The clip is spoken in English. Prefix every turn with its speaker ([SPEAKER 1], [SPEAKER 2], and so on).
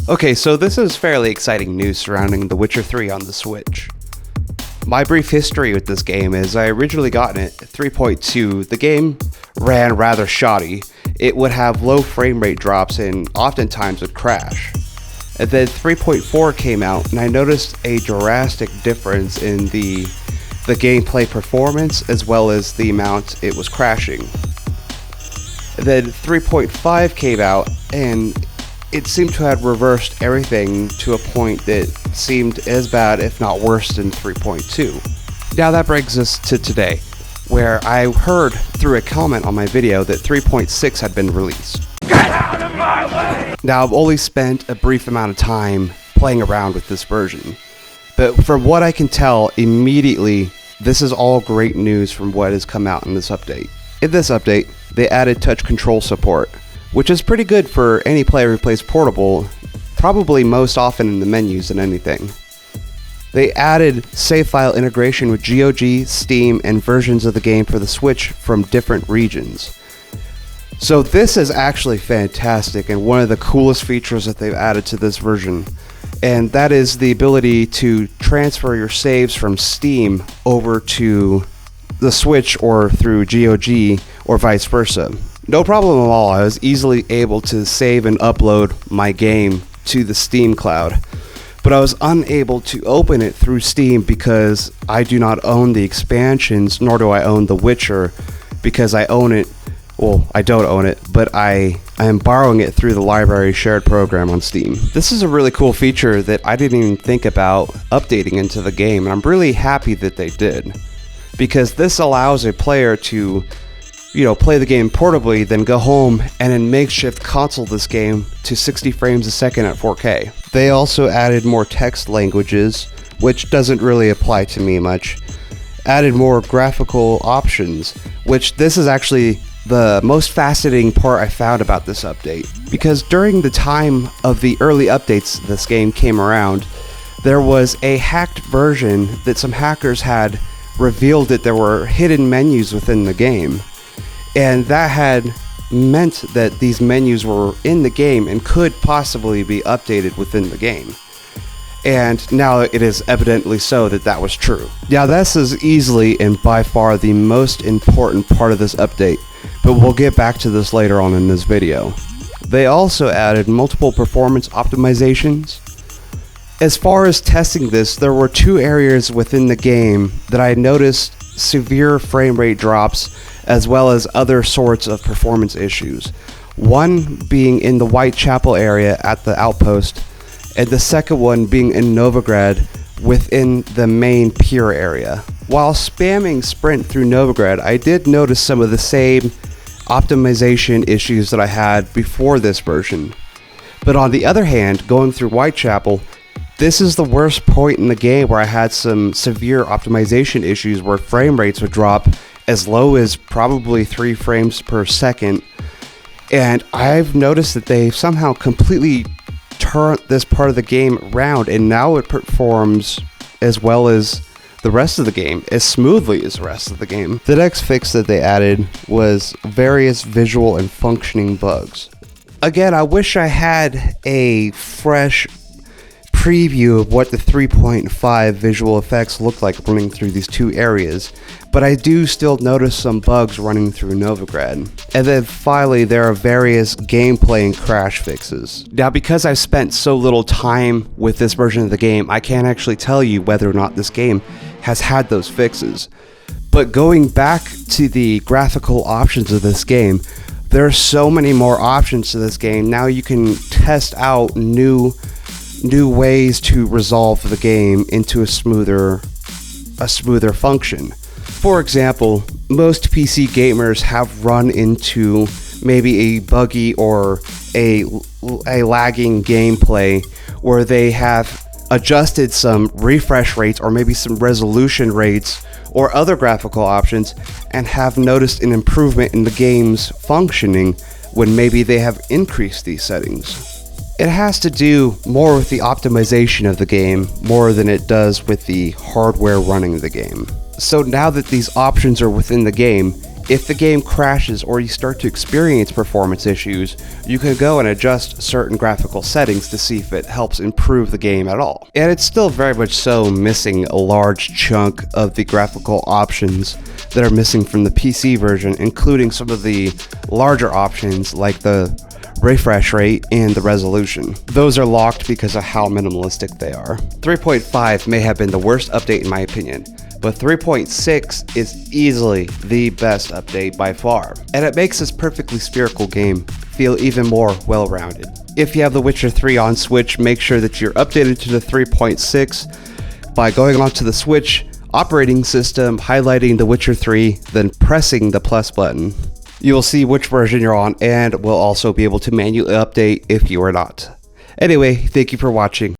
[SPEAKER 1] Okay, so this is fairly exciting news surrounding The Witcher 3 on the Switch. My brief history with this game is I originally got it at 3.2. The game ran rather shoddy. It would have low frame rate drops and oftentimes would crash. And then 3.4 came out and I noticed a drastic difference in the gameplay performance as well as the amount it was crashing. And then 3.5 came out and it seemed to have reversed everything to a point that seemed as bad, if not worse, than 3.2. Now that brings us to today, where I heard through a comment on my video that 3.6 had been released. Get out of my way! Now I've only spent a brief amount of time playing around with this version, but from what I can tell immediately, this is all great news from what has come out in this update. In this update, they added touch control support, which is pretty good for any player who plays portable, probably most often in the menus than anything. They added save file integration with GOG, Steam, and versions of the game for the Switch from different regions. So this is actually fantastic and one of the coolest features that they've added to this version, and that is the ability to transfer your saves from Steam over to the Switch or through GOG or vice versa. No problem at all. I was easily able to save and upload my game to the Steam cloud, but I was unable to open it through Steam because I do not own the expansions, nor do I own The Witcher, because I own it, well, I don't own it, but I am borrowing it through the library shared program on Steam. This is a really cool feature that I didn't even think about updating into the game, and I'm really happy that they did, because this allows a player to play the game portably, then go home and in makeshift console this game to 60 frames a second at 4K. They also added more text languages, which doesn't really apply to me much. Added more graphical options, which this is actually the most fascinating part I found about this update. Because during the time of the early updates this game came around, there was a hacked version that some hackers had revealed that there were hidden menus within the game. And that had meant that these menus were in the game and could possibly be updated within the game. And now it is evidently so that that was true. Now this is easily and by far the most important part of this update, but we'll get back to this later on in this video. They also added multiple performance optimizations. As far as testing this, there were two areas within the game that I noticed severe frame rate drops as well as other sorts of performance issues. One being in the Whitechapel area at the outpost, and the second one being in Novigrad within the main pier area. While spamming sprint through Novigrad, I did notice some of the same optimization issues that I had before this version. But on the other hand, going through Whitechapel, this is the worst point in the game where I had some severe optimization issues where frame rates would drop as low as probably 3 frames per second. And I've noticed that they've somehow completely turned this part of the game around, and now it performs as well as the rest of the game, as smoothly as the rest of the game. The next fix that they added was various visual and functioning bugs. Again, I wish I had a fresh preview of what the 3.5 visual effects look like running through these two areas, but I do still notice some bugs running through Novigrad. And then finally, there are various gameplay and crash fixes. Now, because I've spent so little time with this version of the game, I can't actually tell you whether or not this game has had those fixes. But going back to the graphical options of this game, there are so many more options to this game. Now you can test out new ways to resolve the game into a smoother function. For example, most PC gamers have run into maybe a buggy or a lagging gameplay where they have adjusted some refresh rates or maybe some resolution rates or other graphical options and have noticed an improvement in the game's functioning when maybe they have increased these settings. It has to do more with the optimization of the game more than it does with the hardware running the game. So now that these options are within the game, If the game crashes or you start to experience performance issues, you can go and adjust certain graphical settings to see if it helps improve the game at all. And it's still very much so missing a large chunk of the graphical options that are missing from the PC version, including some of the larger options like the refresh rate and the resolution. Those are locked because of how minimalistic they are. 3.5 may have been the worst update in my opinion, but 3.6 is easily the best update by far, and it makes this perfectly spherical game feel even more well-rounded. If you have The Witcher 3 on Switch, make sure that you're updated to the 3.6 by going onto the Switch operating system, highlighting The Witcher 3, then pressing the plus button. You will see which version you're on and will also be able to manually update if you are not. Anyway, thank you for watching.